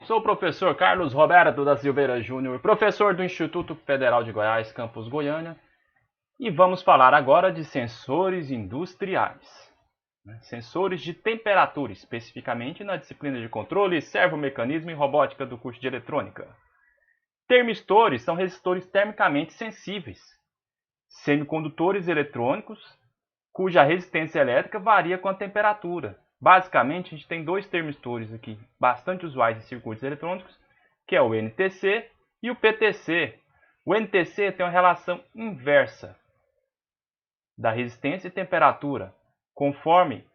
Sou o professor Carlos Roberto da Silveira Júnior, professor do Instituto Federal de Goiás, campus Goiânia, e vamos falar agora de sensores industriais. Sensores de temperatura, especificamente na disciplina de controle, servomecanismo e robótica do curso de eletrônica. Termistores são resistores termicamente sensíveis, semicondutores eletrônicos, cuja resistência elétrica varia com a temperatura. Basicamente, a gente tem dois termistores aqui bastante usuais em circuitos eletrônicos, que é o NTC e o PTC. O NTC tem uma relação inversa da resistência e temperatura. Conforme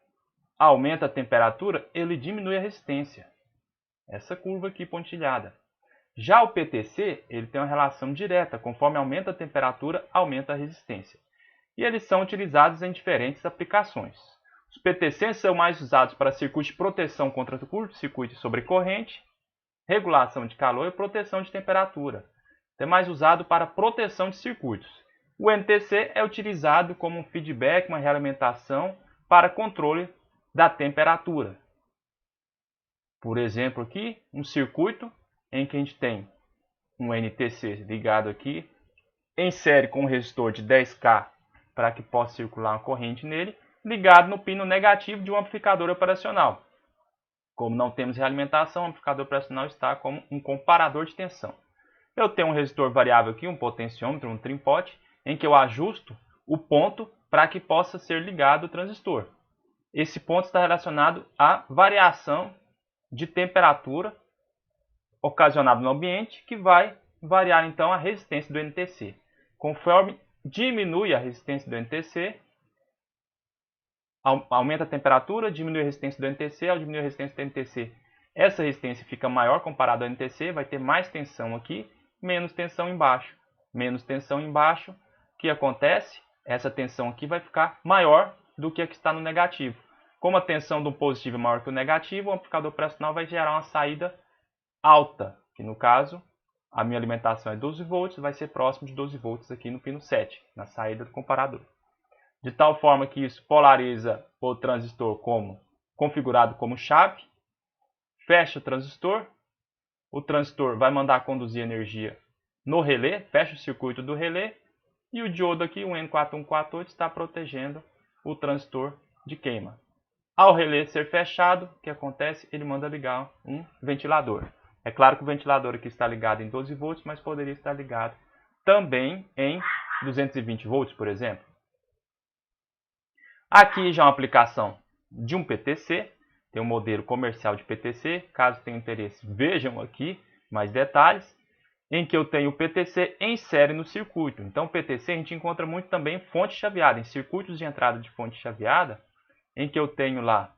aumenta a temperatura, ele diminui a resistência. Essa curva aqui pontilhada. Já o PTC, ele tem uma relação direta. Conforme aumenta a temperatura, aumenta a resistência. E eles são utilizados em diferentes aplicações. Os PTCs são mais usados para circuitos de proteção contra curto-circuito e sobrecorrente, regulação de calor e proteção de temperatura. É mais usado para proteção de circuitos. O NTC é utilizado como um feedback, uma realimentação para controle da temperatura. Por exemplo, aqui, um circuito em que a gente tem um NTC ligado aqui, em série com um resistor de 10K para que possa circular uma corrente nele, ligado no pino negativo de um amplificador operacional. Como não temos realimentação, o amplificador operacional está como um comparador de tensão. Eu tenho um resistor variável aqui, um potenciômetro, um trim-pot, em que eu ajusto o ponto para que possa ser ligado o transistor. Esse ponto está relacionado à variação de temperatura ocasionada no ambiente, que vai variar então a resistência do NTC. Conforme diminui a resistência do NTC, aumenta a temperatura, diminui a resistência do NTC. Ao diminuir a resistência do NTC, essa resistência fica maior comparada ao NTC, vai ter mais tensão aqui, menos tensão embaixo. Menos tensão embaixo, o que acontece? Essa tensão aqui vai ficar maior do que a que está no negativo. Como a tensão do positivo é maior que o negativo, o amplificador operacional vai gerar uma saída alta, que no caso, a minha alimentação é 12 volts, vai ser próximo de 12 volts aqui no pino 7, na saída do comparador. De tal forma que isso polariza o transistor configurado como chave, fecha o transistor vai mandar conduzir energia no relé, fecha o circuito do relé, e o diodo aqui, um N4148, está protegendo o transistor de queima. Ao relé ser fechado, o que acontece? Ele manda ligar um ventilador. É claro que o ventilador aqui está ligado em 12 volts, mas poderia estar ligado também em 220 volts, por exemplo. Aqui já é uma aplicação de um PTC, tem um modelo comercial de PTC, caso tenham interesse, vejam aqui mais detalhes, em que eu tenho o PTC em série no circuito. Então, o PTC a gente encontra muito também em fonte chaveada, em circuitos de entrada de fonte chaveada, em que eu tenho lá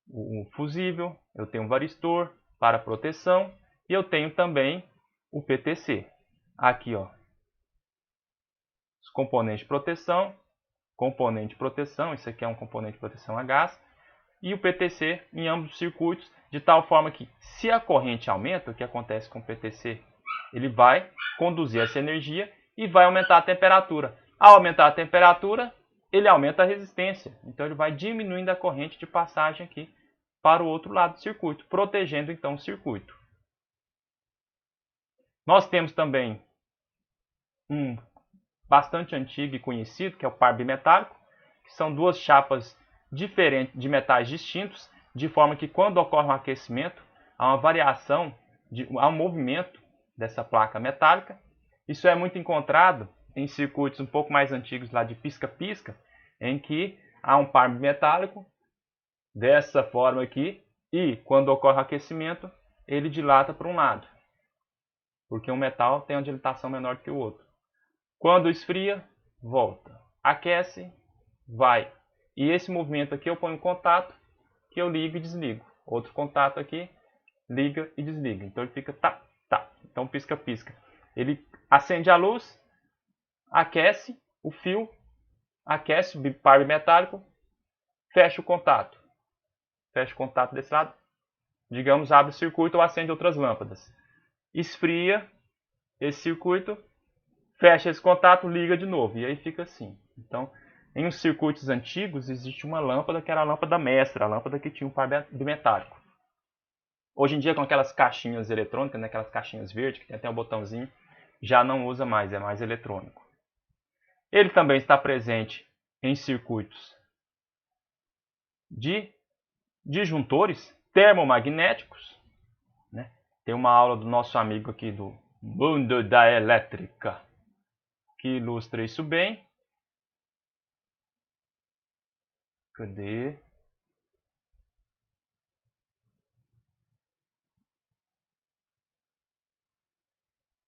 o fusível, eu tenho um varistor para proteção, e eu tenho também o PTC. Aqui, ó, os componentes de proteção, isso aqui é um componente de proteção a gás, e o PTC em ambos os circuitos, de tal forma que, se a corrente aumenta, o que acontece com o PTC? Ele vai conduzir essa energia e vai aumentar a temperatura. Ao aumentar a temperatura, ele aumenta a resistência, então ele vai diminuindo a corrente de passagem aqui para o outro lado do circuito, protegendo então o circuito. Nós temos também um bastante antigo e conhecido, que é o par bimetálico, que são duas chapas diferentes de metais distintos, de forma que quando ocorre um aquecimento, há uma variação, há um movimento dessa placa metálica. Isso é muito encontrado em circuitos um pouco mais antigos lá de pisca-pisca, em que há um par bimetálico dessa forma aqui, e quando ocorre o aquecimento, ele dilata para um lado, porque um metal tem uma dilatação menor que o outro. Quando esfria, volta. Aquece, vai. E esse movimento aqui eu ponho um contato que eu ligo e desligo. Outro contato aqui, liga e desliga. Então ele fica tá, tá. Então pisca-pisca. Ele acende a luz, aquece o fio, aquece o par bimetálico, fecha o contato. Fecha o contato desse lado. Digamos, abre o circuito ou acende outras lâmpadas. Esfria esse circuito, fecha esse contato, liga de novo. E aí fica assim. Então, em uns circuitos antigos, existe uma lâmpada que era a lâmpada mestra, a lâmpada que tinha um par bimetálico. Hoje em dia, com aquelas caixinhas eletrônicas, né, aquelas caixinhas verdes, que tem até um botãozinho, já não usa mais, é mais eletrônico. Ele também está presente em circuitos de disjuntores termomagnéticos, né? Tem uma aula do nosso amigo aqui do Mundo da Elétrica que ilustra isso bem. Cadê?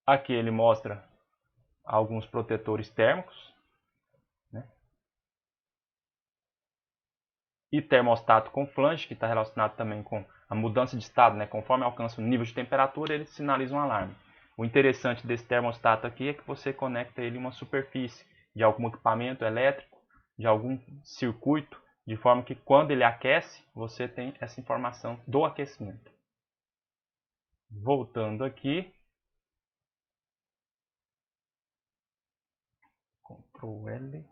Aqui ele mostra alguns protetores térmicos, né? E termostato com flange, que está relacionado também com a mudança de estado, né? Conforme alcança o nível de temperatura, ele sinaliza um alarme. O interessante desse termostato aqui é que você conecta ele em uma superfície de algum equipamento elétrico, de algum circuito, de forma que quando ele aquece, você tem essa informação do aquecimento. Voltando aqui, Ctrl L.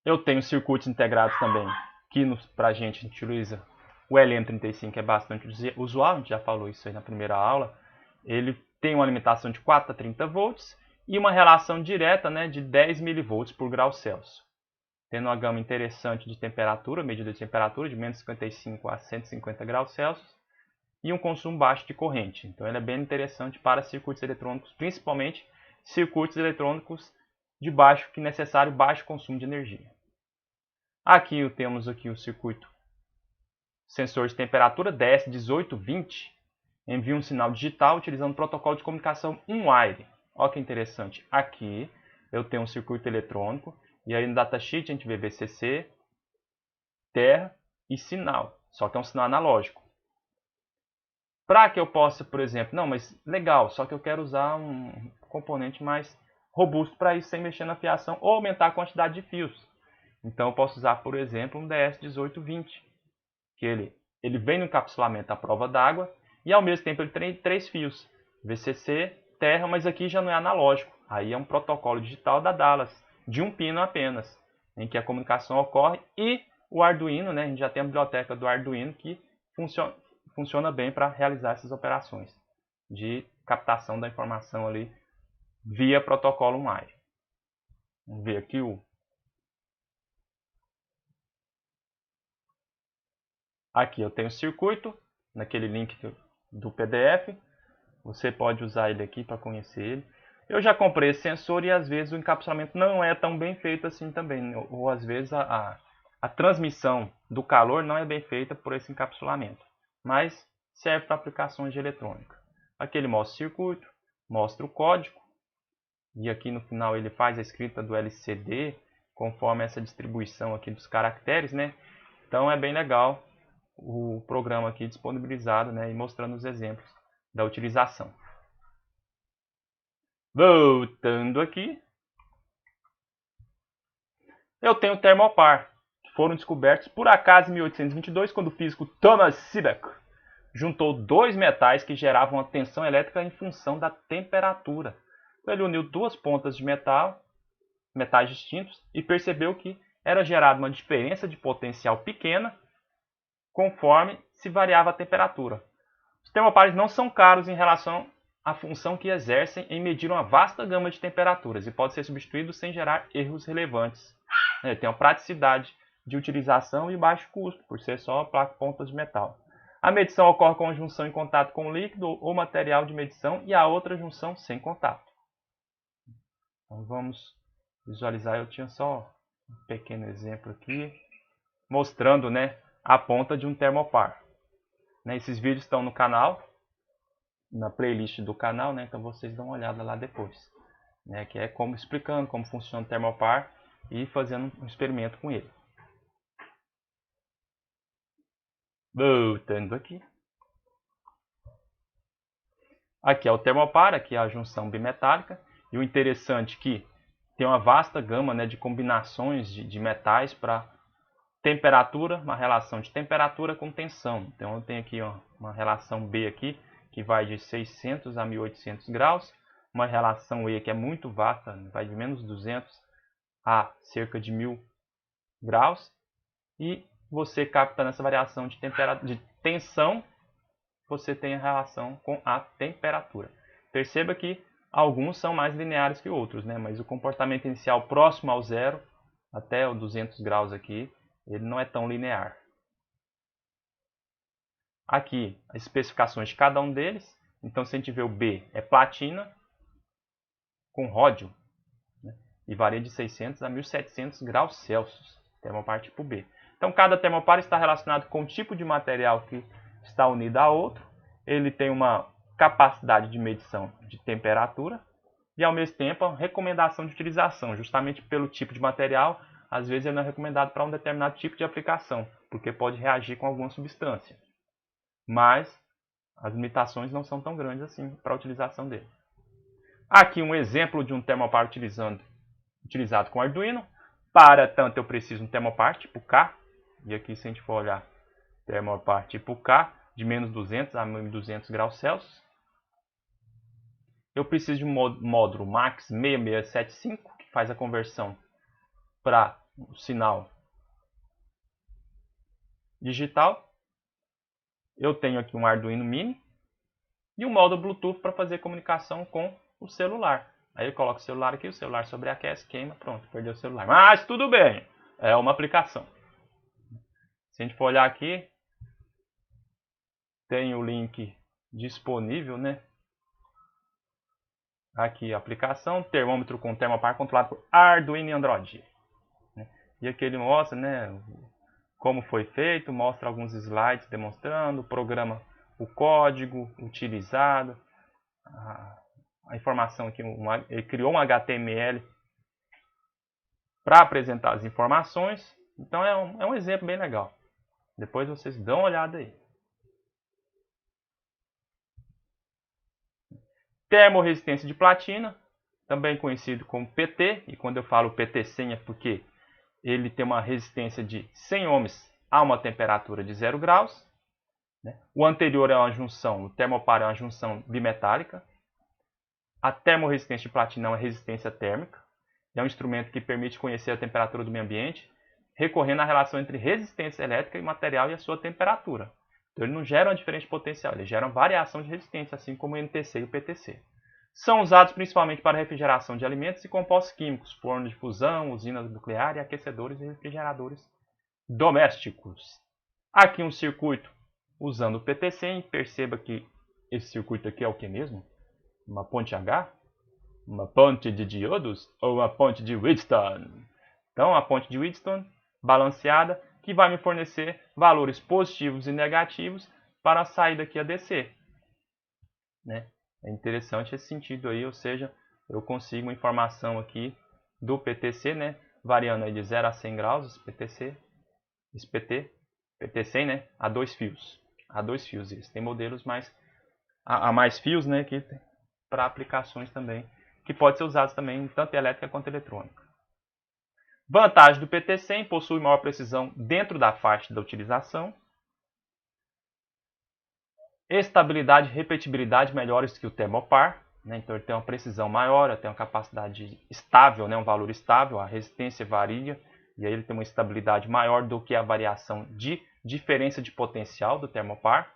Eu tenho circuitos integrados também, que para a gente utiliza o LM35, que é bastante usual, a gente já falou isso aí na primeira aula. Ele tem uma alimentação de 4 a 30 volts e uma relação direta, né, de 10 mV por grau Celsius. Tendo uma gama interessante de temperatura, medida de temperatura de menos 55 a 150 graus Celsius, e um consumo baixo de corrente. Então ele é bem interessante para circuitos eletrônicos, principalmente circuitos eletrônicos de baixo, que necessário baixo consumo de energia. Aqui temos aqui o circuito sensor de temperatura DS1820, envia um sinal digital utilizando o protocolo de comunicação on-wire. Olha que interessante. Aqui eu tenho um circuito eletrônico e aí no datasheet a gente vê VCC, terra e sinal. Só que é um sinal analógico. Para que eu possa, por exemplo, não, mas legal, só que eu quero usar um componente mais robusto para isso sem mexer na fiação ou aumentar a quantidade de fios. Então eu posso usar, por exemplo, um DS1820, que ele vem no encapsulamento à prova d'água e ao mesmo tempo ele tem 3 fios, VCC, terra, mas aqui já não é analógico. Aí é um protocolo digital da Dallas, de um pino apenas, em que a comunicação ocorre, e o Arduino, né, a gente já tem a biblioteca do Arduino que funciona bem para realizar essas operações de captação da informação ali via protocolo on-wire. Vamos ver aqui Aqui eu tenho o circuito, naquele link do PDF. Você pode usar ele aqui para conhecer ele. Eu já comprei esse sensor e às vezes o encapsulamento não é tão bem feito assim também. Ou às vezes a transmissão do calor não é bem feita por esse encapsulamento. Mas serve para aplicações de eletrônica. Aqui ele mostra o circuito, mostra o código. E aqui no final ele faz a escrita do LCD, conforme essa distribuição aqui dos caracteres, né? Então é bem legal o programa aqui disponibilizado, né, e mostrando os exemplos da utilização. Voltando aqui, eu tenho termopar, que foram descobertos por acaso em 1822, quando o físico Thomas Seebeck juntou dois metais que geravam uma tensão elétrica em função da temperatura. Então, ele uniu duas pontas de metais distintos, e percebeu que era gerada uma diferença de potencial pequena conforme se variava a temperatura. Os termopares não são caros em relação à função que exercem em medir uma vasta gama de temperaturas e pode ser substituído sem gerar erros relevantes. Ele tem uma praticidade de utilização e baixo custo, por ser só pontas de metal. A medição ocorre com a junção em contato com o líquido ou material de medição e a outra junção sem contato. Então vamos visualizar. Eu tinha só um pequeno exemplo aqui, mostrando, né, a ponta de um termopar. Esses vídeos estão no canal, na playlist do canal, né? Então vocês dão uma olhada lá depois, né? Que é como explicando como funciona o termopar e fazendo um experimento com ele. Voltando aqui. Aqui é o termopar, aqui é a junção bimetálica. E o interessante é que tem uma vasta gama, né, de combinações de metais para temperatura, uma relação de temperatura com tensão. Então eu tenho aqui uma relação B aqui, que vai de 600 a 1800 graus. Uma relação E que é muito vasta, vai de menos 200 a cerca de 1000 graus. E você captando essa variação de tensão, você tem a relação com a temperatura. Perceba que alguns são mais lineares que outros, né? Mas o comportamento inicial próximo ao zero, até o 200 graus aqui, ele não é tão linear. Aqui, as especificações de cada um deles. Então, se a gente vê o B, é platina com ródio, né? E varia de 600 a 1700 graus Celsius, termopar tipo B. Então, cada termopar está relacionado com o tipo de material que está unido a outro. Ele tem uma capacidade de medição de temperatura e, ao mesmo tempo, a recomendação de utilização, justamente pelo tipo de material. Às vezes, ele não é recomendado para um determinado tipo de aplicação, porque pode reagir com alguma substância. Mas as limitações não são tão grandes assim para a utilização dele. Aqui um exemplo de um termopar utilizado com Arduino. Para tanto, eu preciso de um termopar tipo K. E aqui, se a gente for olhar, termopar tipo K, de menos 200 a 1200 graus Celsius. Eu preciso de um módulo MAX 6675, que faz a conversão para o sinal digital. Eu tenho aqui um Arduino Mini e um módulo Bluetooth para fazer comunicação com o celular. Aí eu coloco o celular aqui, o celular sobreaquece, queima, pronto, perdeu o celular. Mas tudo bem, é uma aplicação. Se a gente for olhar aqui, tem o link disponível, né? Aqui a aplicação, termômetro com termopar controlado por Arduino e Android. E aqui ele mostra, né, como foi feito, mostra alguns slides demonstrando, o programa, o código utilizado, a informação aqui, ele criou um HTML para apresentar as informações. Então é um exemplo bem legal. Depois vocês dão uma olhada aí. Termorresistência de platina, também conhecido como PT. E quando eu falo PT100 é porque ele tem uma resistência de 100 ohms a uma temperatura de 0 graus. O anterior é uma junção, o termopar é uma junção bimetálica. A termorresistência de platina é uma resistência térmica. É um instrumento que permite conhecer a temperatura do meio ambiente, recorrendo à relação entre resistência elétrica e material e a sua temperatura. Então ele não gera uma diferença de potencial, ele gera uma variação de resistência, assim como o NTC e o PTC. São usados principalmente para refrigeração de alimentos e compostos químicos, fornos de fusão, usinas nucleares, aquecedores e refrigeradores domésticos. Aqui um circuito usando o PTC, e perceba que esse circuito aqui é o que mesmo? Uma ponte H? Uma ponte de diodos? Ou uma ponte de Wheatstone? Então, a ponte de Wheatstone balanceada, que vai me fornecer valores positivos e negativos para a saída aqui a DC. Né? É interessante esse sentido aí, ou seja, eu consigo uma informação aqui do PTC, né? Variando aí de 0 a 100 graus, esse PT100, né? A 2 fios. A 2 fios, isso. Tem modelos a mais fios, né? Que para aplicações também, que pode ser usados também tanto elétrica quanto eletrônica. Vantagem do PT100, possui maior precisão dentro da faixa da utilização. Estabilidade e repetibilidade melhores que o termopar, né? Então ele tem uma precisão maior, ele tem uma capacidade estável, né? Um valor estável, a resistência varia, e aí ele tem uma estabilidade maior do que a variação de diferença de potencial do termopar.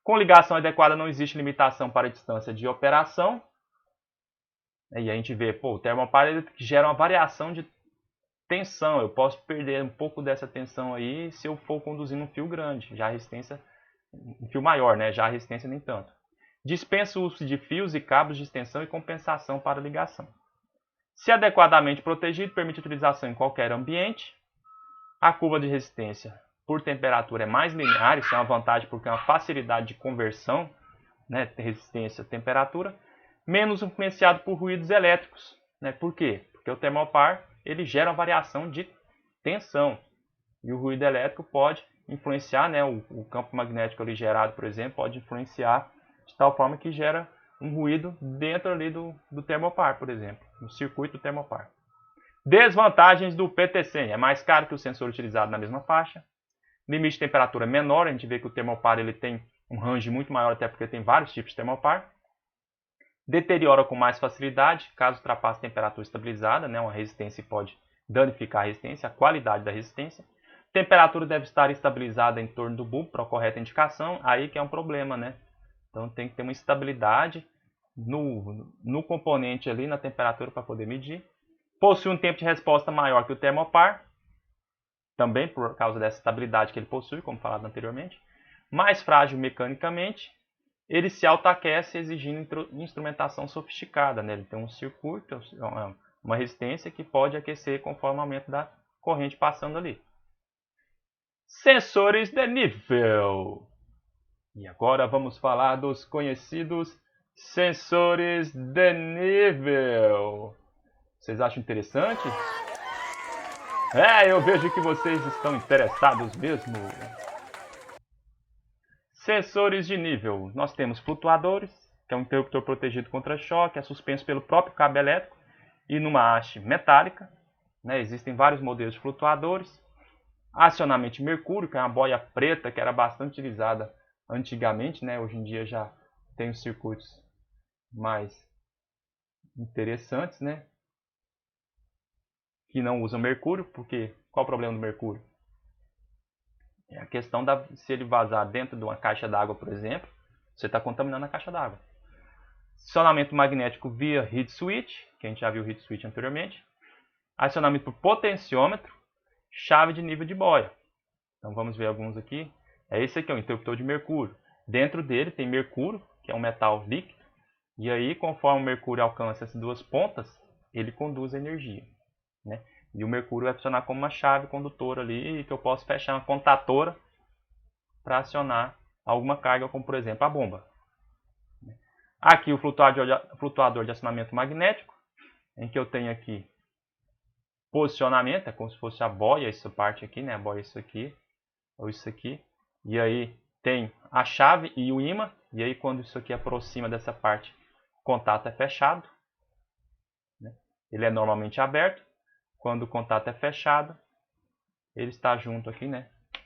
Com ligação adequada não existe limitação para a distância de operação. E a gente vê, o termopar ele gera uma variação de tensão. Eu posso perder um pouco dessa tensão aí se eu for conduzindo um fio grande, já a resistência, um fio maior, né? Já a resistência nem tanto. Dispensa o uso de fios e cabos de extensão e compensação para ligação. Se adequadamente protegido, permite utilização em qualquer ambiente. A curva de resistência por temperatura é mais linear, isso é uma vantagem porque é uma facilidade de conversão, né? Resistência a temperatura. Menos influenciado por ruídos elétricos. Né? Por quê? Porque o termopar ele gera uma variação de tensão. E o ruído elétrico pode influenciar, né? O campo magnético ali gerado, por exemplo, pode influenciar de tal forma que gera um ruído dentro ali do termopar, por exemplo, no circuito do termopar. Desvantagens do PT100. É mais caro que o sensor utilizado na mesma faixa. Limite de temperatura menor. A gente vê que o termopar ele tem um range muito maior, até porque tem vários tipos de termopar. Deteriora com mais facilidade, caso ultrapasse a temperatura estabilizada, né? Uma resistência pode danificar a resistência, a qualidade da resistência. Temperatura deve estar estabilizada em torno do bulbo para a correta indicação, aí que é um problema, né? Então tem que ter uma estabilidade no componente ali, na temperatura para poder medir. Possui um tempo de resposta maior que o termopar, também por causa dessa estabilidade que ele possui, como falado anteriormente. Mais frágil mecanicamente, ele se autoaquece exigindo instrumentação sofisticada, né? Ele tem um circuito, uma resistência que pode aquecer conforme o aumento da corrente passando ali. Sensores de nível. E agora vamos falar dos conhecidos sensores de nível. Vocês acham interessante? Eu vejo que vocês estão interessados mesmo. Sensores de nível. Nós temos flutuadores, que é um interruptor protegido contra choque, é suspenso pelo próprio cabo elétrico e numa haste metálica. Existem vários modelos de flutuadores. Acionamento de mercúrio, que é uma boia preta que era bastante utilizada antigamente, Hoje em dia já tem os circuitos mais interessantes, Que não usam mercúrio, porque qual o problema do mercúrio? É a questão se ele vazar dentro de uma caixa d'água, por exemplo, você está contaminando a caixa d'água. Acionamento magnético via heat switch, que a gente já viu o heat switch anteriormente. Acionamento por potenciômetro, chave de nível de boia. Então vamos ver alguns aqui. Esse aqui é o interruptor de mercúrio. Dentro dele tem mercúrio, que é um metal líquido. E aí, conforme o mercúrio alcança essas duas pontas, ele conduz a energia. E o mercúrio vai funcionar como uma chave condutora ali, que eu posso fechar uma contatora para acionar alguma carga, como por exemplo a bomba. Aqui o flutuador de acionamento magnético, em que eu tenho aqui posicionamento, é como se fosse a boia, essa parte aqui, A boia é isso aqui, ou isso aqui. E aí tem a chave e o ímã, e aí quando isso aqui aproxima dessa parte, o contato é fechado. Ele é normalmente aberto. Quando o contato é fechado, ele está junto aqui,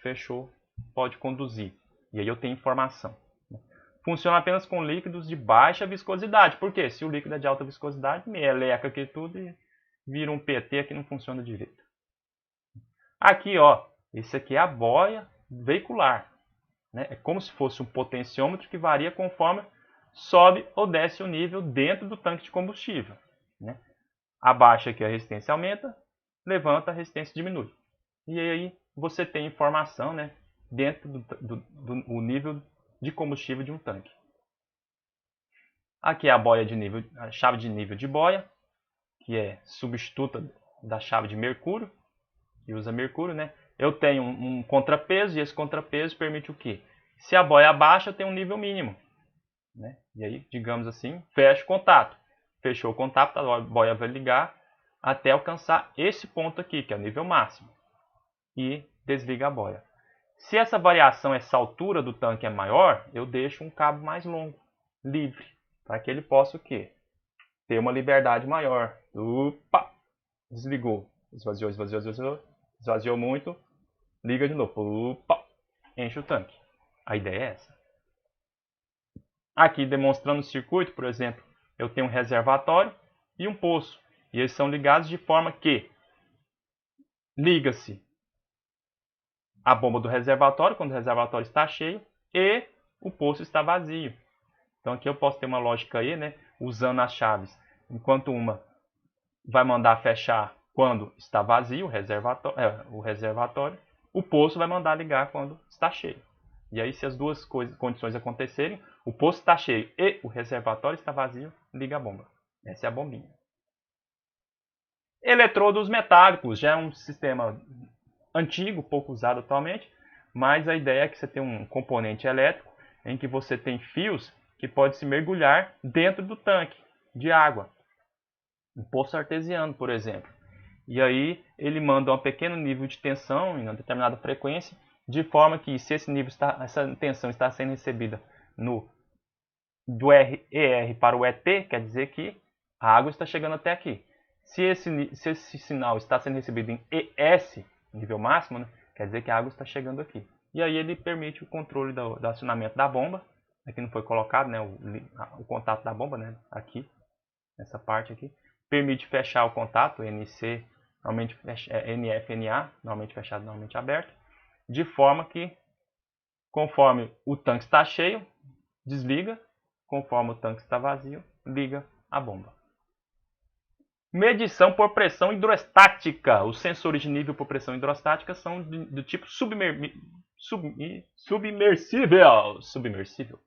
Fechou, pode conduzir. E aí eu tenho informação. Funciona apenas com líquidos de baixa viscosidade. Por quê? Se o líquido é de alta viscosidade, meleca aqui tudo e vira um PT que não funciona direito. Aqui, ó, esse aqui é a boia veicular. É como se fosse um potenciômetro que varia conforme sobe ou desce o nível dentro do tanque de combustível. Abaixa aqui a resistência aumenta, levanta a resistência diminui. E aí você tem informação dentro do nível de combustível de um tanque. Aqui é a chave de nível de boia, que é substituta da chave de mercúrio, que usa mercúrio, Eu tenho um contrapeso e esse contrapeso permite o quê? Se a boia abaixa, eu tenho um nível mínimo. E aí, digamos assim, fecha o contato. Fechou o contato, a boia vai ligar até alcançar esse ponto aqui, que é o nível máximo. E desliga a boia. Se essa variação, essa altura do tanque é maior, eu deixo um cabo mais longo, livre, para que ele possa o quê? Ter uma liberdade maior. Opa! Desligou. Esvaziou, esvaziou, esvaziou. Esvaziou muito. Liga de novo. Opa! Enche o tanque. A ideia é essa. Aqui demonstrando o circuito, por exemplo, eu tenho um reservatório e um poço. E eles são ligados de forma que liga-se a bomba do reservatório quando o reservatório está cheio e o poço está vazio. Então aqui eu posso ter uma lógica aí, usando as chaves. Enquanto uma vai mandar fechar quando está vazio o reservatório, o poço vai mandar ligar quando está cheio. E aí, se as duas condições acontecerem, o poço está cheio e o reservatório está vazio, liga a bomba. Essa é a bombinha. Eletrodos metálicos, já é um sistema antigo, pouco usado atualmente, mas a ideia é que você tem um componente elétrico em que você tem fios que pode se mergulhar dentro do tanque de água. Um poço artesiano, por exemplo. E aí ele manda um pequeno nível de tensão em uma determinada frequência, de forma que se essa tensão está sendo recebida do ER para o ET, quer dizer que a água está chegando até aqui. Se esse sinal está sendo recebido em ES, nível máximo, quer dizer que a água está chegando aqui. E aí ele permite o controle do acionamento da bomba. Aqui não foi colocado o contato da bomba, aqui, nessa parte aqui. Permite fechar o contato, NC normalmente NF/NA, normalmente fechado, normalmente aberto, de forma que, conforme o tanque está cheio, desliga, conforme o tanque está vazio, liga a bomba. Medição por pressão hidrostática. Os sensores de nível por pressão hidrostática são do tipo submersível,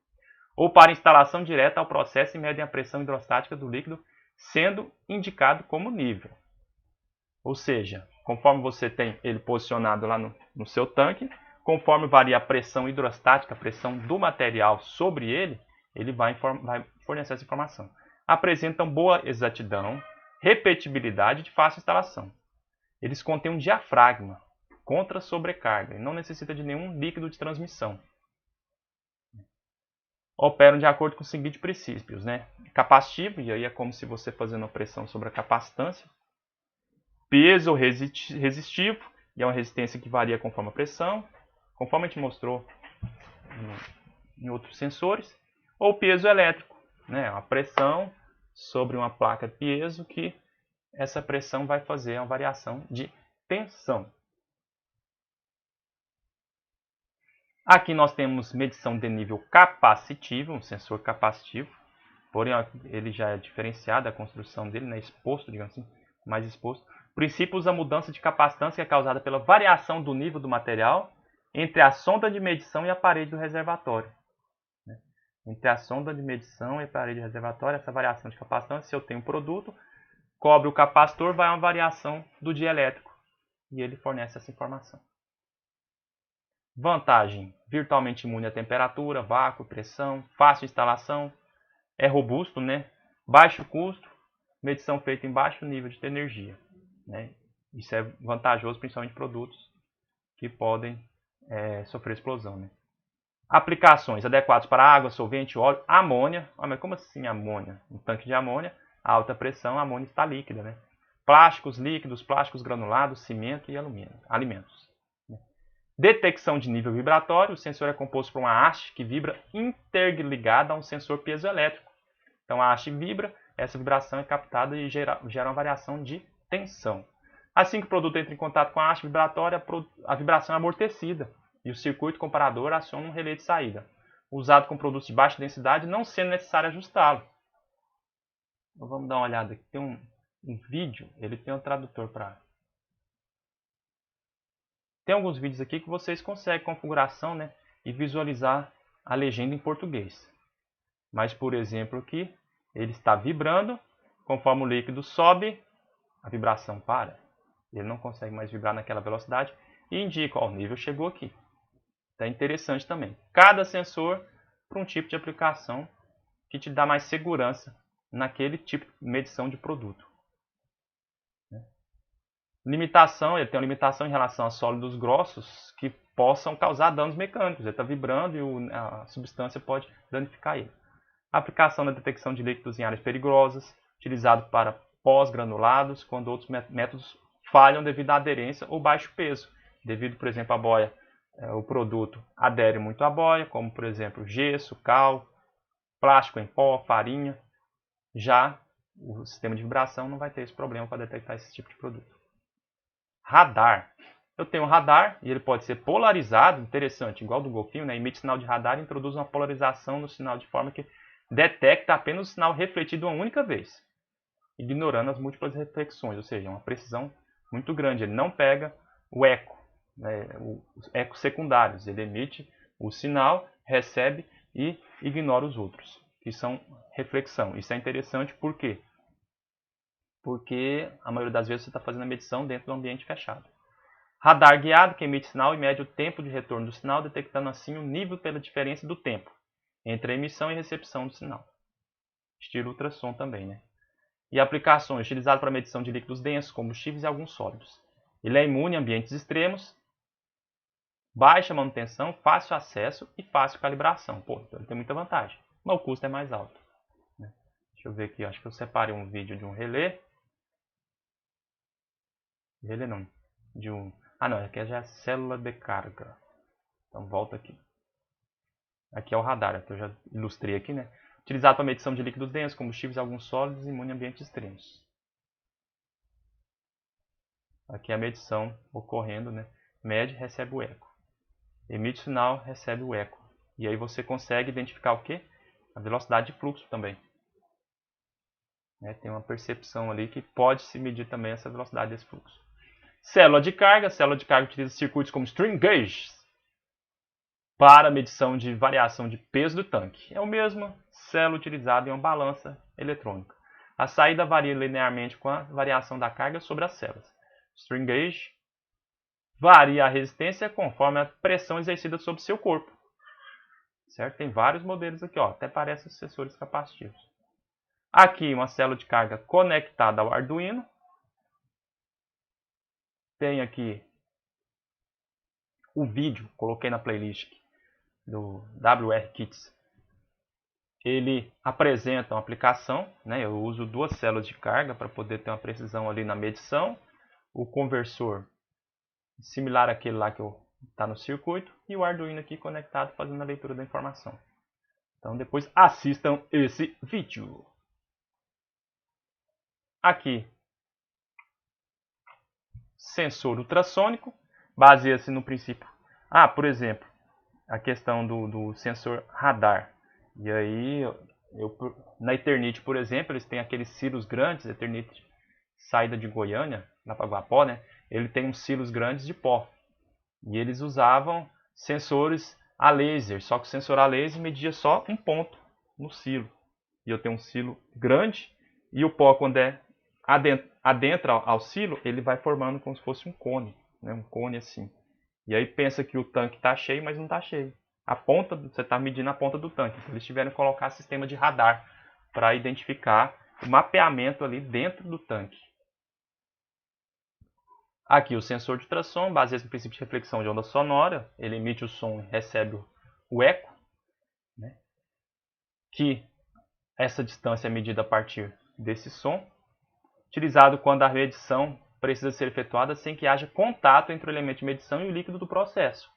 ou para instalação direta ao processo e medem a pressão hidrostática do líquido, sendo indicado como nível. Ou seja, conforme você tem ele posicionado lá no seu tanque, conforme varia a pressão hidrostática, a pressão do material sobre ele, ele vai fornecer essa informação. Apresentam boa exatidão, repetibilidade de fácil instalação. Eles contêm um diafragma contra sobrecarga e não necessita de nenhum líquido de transmissão. Operam de acordo com os seguintes princípios, né? Capacitivo, e aí é como se você fazendo a pressão sobre a capacitância. Peso resistivo, e é uma resistência que varia conforme a pressão, conforme a gente mostrou em outros sensores. Ou peso elétrico, né? A pressão sobre uma placa de piezo, que essa pressão vai fazer uma variação de tensão. Aqui nós temos medição de nível capacitivo, um sensor capacitivo, porém ele já é diferenciado, a construção dele, né, exposto, digamos assim, mais exposto. O princípio usa a mudança de capacitância que é causada pela variação do nível do material entre a sonda de medição e a parede do reservatório. Entre a sonda de medição e a parede do reservatório, essa variação de capacitância, se eu tenho um produto, cobre o capacitor, vai uma variação do dielétrico e ele fornece essa informação. Vantagem: virtualmente imune à temperatura, vácuo, pressão, fácil instalação, é robusto, né? Baixo custo, medição feita em baixo nível de energia, né? Isso é vantajoso principalmente em produtos que podem sofrer explosão, né? Aplicações adequadas para água, solvente, óleo, amônia. Ah, mas como assim amônia? Um tanque de amônia, alta pressão, a amônia está líquida, né? Plásticos líquidos, plásticos granulados, cimento e alumínio, alimentos. Detecção de nível vibratório. O sensor é composto por uma haste que vibra interligada a um sensor piezoelétrico. Então a haste vibra, essa vibração é captada e gera uma variação de tensão. Assim que o produto entra em contato com a haste vibratória, a vibração é amortecida e o circuito comparador aciona um relé de saída, usado com produtos de baixa densidade, não sendo necessário ajustá-lo. Então, vamos dar uma olhada aqui. Tem um vídeo, ele tem um tradutor para... Tem alguns vídeos aqui que vocês conseguem configuração, né, e visualizar a legenda em português. Mas, por exemplo, aqui, ele está vibrando, conforme o líquido sobe, a vibração para. Ele não consegue mais vibrar naquela velocidade e indica, ó, o nível chegou aqui. Então é interessante também. Cada sensor para um tipo de aplicação que te dá mais segurança naquele tipo de medição de produto. Limitação, ele tem uma limitação em relação a sólidos grossos que possam causar danos mecânicos. Ele está vibrando e a substância pode danificar ele. Aplicação na detecção de líquidos em áreas perigosas, utilizado para pós-granulados, quando outros métodos falham devido à aderência ou baixo peso. Devido, por exemplo, à boia, o produto adere muito à boia, como, por exemplo, gesso, cal, plástico em pó, farinha. Já o sistema de vibração não vai ter esse problema para detectar esse tipo de produto. Radar. Eu tenho um radar e ele pode ser polarizado, interessante, igual do golfinho, né? Emite sinal de radar e introduz uma polarização no sinal de forma que detecta apenas o sinal refletido uma única vez, ignorando as múltiplas reflexões, ou seja, uma precisão muito grande. Ele não pega o eco, né, os ecos secundários. Ele emite o sinal, recebe e ignora os outros, que são reflexão. Isso é interessante por quê? Porque a maioria das vezes você está fazendo a medição dentro do ambiente fechado. Radar guiado, que emite sinal e mede o tempo de retorno do sinal, detectando assim o nível pela diferença do tempo entre a emissão e recepção do sinal. Estilo ultrassom também, né? E aplicações, utilizado para medição de líquidos densos, combustíveis e alguns sólidos. Ele é imune a ambientes extremos, baixa manutenção, fácil acesso e fácil calibração. Pô, então ele tem muita vantagem, mas o custo é mais alto. Né? Deixa eu ver aqui, acho que eu separei um vídeo de um relé. Relé não, de um... Ah não, aqui já é célula de carga. Então volta aqui. Aqui é o radar, que eu já ilustrei aqui, né? Utilizado para medição de líquidos densos, combustíveis e alguns sólidos, imune a ambientes extremos. Aqui é a medição ocorrendo, né? Mede, recebe o eco. Emite o sinal, recebe o eco. E aí você consegue identificar o quê? A velocidade de fluxo também. Tem uma percepção ali que pode se medir também essa velocidade desse fluxo. Célula de carga. Célula de carga utiliza circuitos como string gauges para medição de variação de peso do tanque. É o mesmo célula utilizada em uma balança eletrônica. A saída varia linearmente com a variação da carga sobre as células. String gauge varia a resistência conforme a pressão exercida sobre seu corpo. Certo? Tem vários modelos aqui, ó. Até parecem os sensores capacitivos. Aqui uma célula de carga conectada ao Arduino. Tem aqui o vídeo, coloquei na playlist do WR Kits. Ele apresenta uma aplicação, né? Eu uso 2 células de carga para poder ter uma precisão ali na medição. O conversor similar àquele lá que está no circuito. E o Arduino aqui conectado fazendo a leitura da informação. Então depois assistam esse vídeo. Aqui, sensor ultrassônico, baseia-se no princípio. Por exemplo, a questão do sensor radar. E aí, na Eternit, por exemplo, eles têm aqueles silos grandes, Eternit saída de Goiânia, lá para Guapó, né? Ele tem uns silos grandes de pó. E eles usavam sensores a laser, só que o sensor a laser media só um ponto no silo. E eu tenho um silo grande e o pó, quando adentra ao silo, ele vai formando como se fosse um cone, né? Um cone assim. E aí pensa que o tanque está cheio, mas não está cheio. Você está medindo a ponta do tanque. Então, eles tiveram que colocar sistema de radar para identificar o mapeamento ali dentro do tanque. Aqui o sensor de ultrassom, baseado no princípio de reflexão de onda sonora. Ele emite o som e recebe o eco. Né? Que essa distância é medida a partir desse som. Utilizado quando a medição precisa ser efetuada sem que haja contato entre o elemento de medição e o líquido do processo.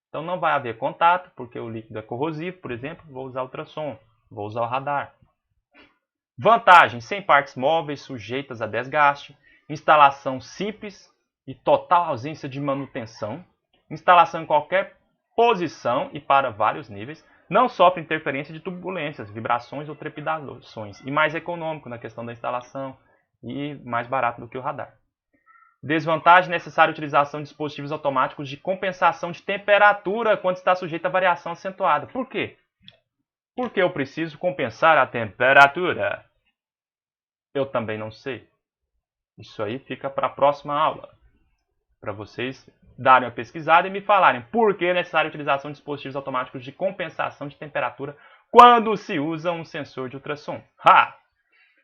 Então não vai haver contato, porque o líquido é corrosivo, por exemplo, vou usar ultrassom, vou usar o radar. Vantagem, sem partes móveis sujeitas a desgaste, instalação simples e total ausência de manutenção, instalação em qualquer posição e para vários níveis, não sofre interferência de turbulências, vibrações ou trepidações, e mais econômico na questão da instalação e mais barato do que o radar. Desvantagem, necessária utilização de dispositivos automáticos de compensação de temperatura quando está sujeito a variação acentuada. Por quê? Porque eu preciso compensar a temperatura. Eu também não sei. Isso aí fica para a próxima aula. Para vocês darem uma pesquisada e me falarem por que é necessária a utilização de dispositivos automáticos de compensação de temperatura quando se usa um sensor de ultrassom.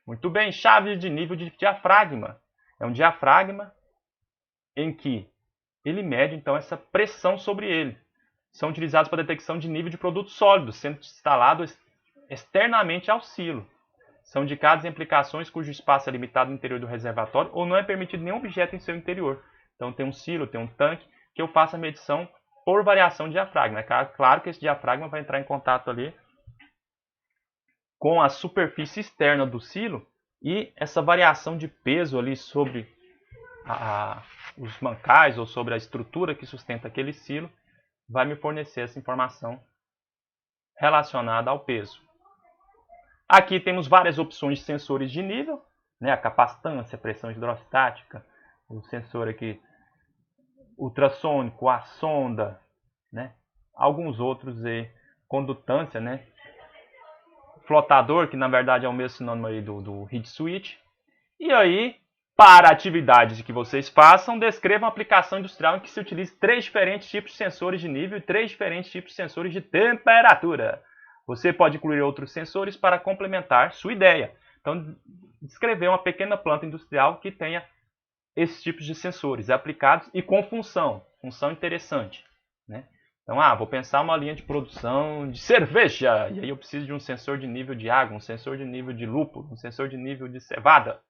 Muito bem, chave de nível de diafragma. É um diafragma em que ele mede então essa pressão sobre ele. São utilizados para detecção de nível de produtos sólidos, sendo instalados externamente ao silo. São indicados em aplicações cujo espaço é limitado no interior do reservatório ou não é permitido nenhum objeto em seu interior. Então tem um silo, tem um tanque, que eu faço a medição por variação de diafragma. É claro que esse diafragma vai entrar em contato ali com a superfície externa do silo e essa variação de peso ali sobre os mancais ou sobre a estrutura que sustenta aquele silo vai me fornecer essa informação relacionada ao peso. Aqui temos várias opções de sensores de nível, né? A capacitância, a pressão hidrostática, o sensor aqui ultrassônico, a sonda, né? Alguns outros aí, condutância, né? Flotador, que na verdade é o mesmo sinônimo aí do heat switch. E aí, para atividades que vocês façam, descrevam uma aplicação industrial em que se utilize 3 diferentes tipos de sensores de nível e 3 diferentes tipos de sensores de temperatura. Você pode incluir outros sensores para complementar sua ideia. Então, descrever uma pequena planta industrial que tenha esses tipos de sensores aplicados e com função interessante. Né? Então, vou pensar uma linha de produção de cerveja, e aí eu preciso de um sensor de nível de água, um sensor de nível de lúpulo, um sensor de nível de cevada.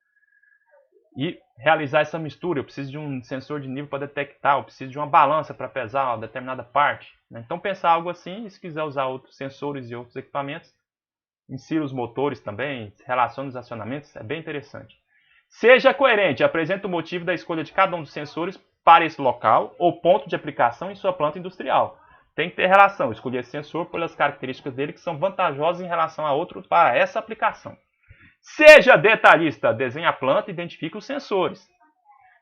E realizar essa mistura, eu preciso de um sensor de nível para detectar, eu preciso de uma balança para pesar uma determinada parte. Né? Então pensar algo assim, e se quiser usar outros sensores e outros equipamentos, insira os motores também, relaciona os acionamentos, é bem interessante. Seja coerente, apresente o motivo da escolha de cada um dos sensores para esse local ou ponto de aplicação em sua planta industrial. Tem que ter relação, escolher esse sensor pelas características dele que são vantajosas em relação a outro para essa aplicação. Seja detalhista, desenhe a planta e identifique os sensores.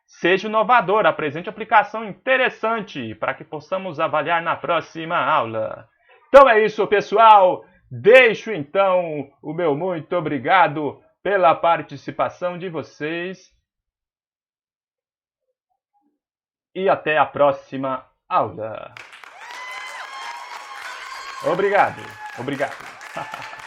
Seja inovador, apresente aplicação interessante para que possamos avaliar na próxima aula. Então é isso, pessoal. Deixo então o meu muito obrigado pela participação de vocês. E até a próxima aula. Obrigado.